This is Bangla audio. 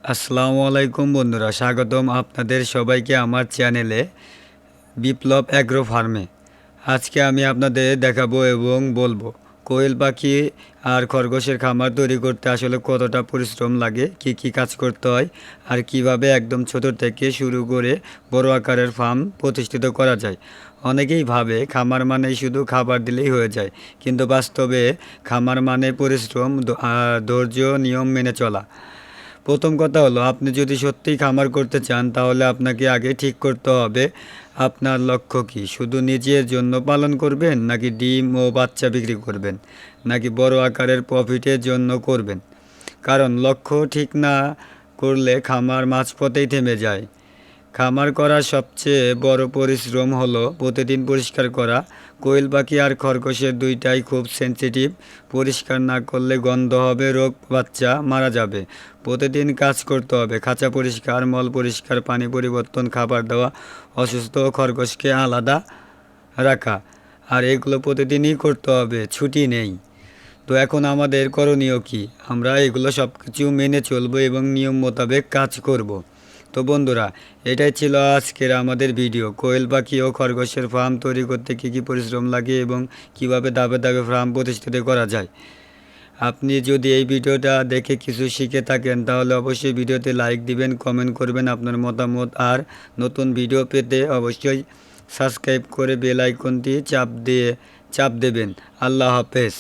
আসসালামু আলাইকুম বন্ধুরা, স্বাগতম আপনাদের সবাইকে আমার চ্যানেলে বিপ্লব অ্যাগ্রো ফার্মে। আজকে আমি আপনাদের দেখাবো এবং বলবো কোয়েল পাখি আর খরগোশের খামার তৈরি করতে আসলে কতটা পরিশ্রম লাগে, কি কি কাজ করতে হয়, আর কিভাবে একদম ছোট থেকে শুরু করে বড় আকারের ফার্ম প্রতিষ্ঠিত করা যায়। অনেকেই ভাবে খামার মানেই শুধু খাবার দিলেই হয়ে যায়, কিন্তু বাস্তবে খামার মানে পরিশ্রম, ধৈর্য, নিয়ম মেনে চলা। প্রথম কথা হলো, আপনি যদি সত্যিই খামার করতে চান তাহলে আপনাকে আগে ঠিক করতে হবে আপনার লক্ষ্য কী। শুধু নিজের জন্য পালন করবেন, নাকি ডিম ও বাচ্চা বিক্রি করবেন, নাকি বড় আকারের প্রফিটের জন্য করবেন। কারণ লক্ষ্য ঠিক না করলে খামার মাঝপথেই থেমে যায়। খামার করার সবচেয়ে বড় পরিশ্রম হলো প্রতিদিন পরিষ্কার করা। কোয়েল পাখি আর খরগোশের দুইটাই খুব সেনসিটিভ। পরিষ্কার না করলে গন্ধ হবে, রোগ, বাচ্চা মারা যাবে। প্রতিদিন কাজ করতে হবে, খাঁচা পরিষ্কার, মল পরিষ্কার, পানি পরিবর্তন, খাবার দেওয়া, অসুস্থ খরগোশকে আলাদা রাখা। আর এগুলো প্রতিদিনই করতে হবে, ছুটি নেই। তো এখন আমাদের করণীয় কি? আমরা এগুলো সব কিছু মেনে চলবো এবং নিয়ম মোতাবেক কাজ করব। তো বন্ধুরা, এটাই ছিল আজকের আমাদের ভিডিও। কোয়েল পাখি ও খরগোশের ফার্ম তৈরি করতে কী কী পরিশ্রম লাগে এবং কিভাবে ধাপে ধাপে ফার্ম প্রতিষ্ঠিত করা যায়। আপনি যদি এই ভিডিওটা দেখে কিছু শিখে থাকেন তাহলে অবশ্যই ভিডিওতে লাইক দিবেন, কমেন্ট করবেন আপনার মতামত, আর নতুন ভিডিও পেতে অবশ্যই সাবস্ক্রাইব করে বেল আইকনটি চাপ দেবেন। আল্লাহ হাফেজ।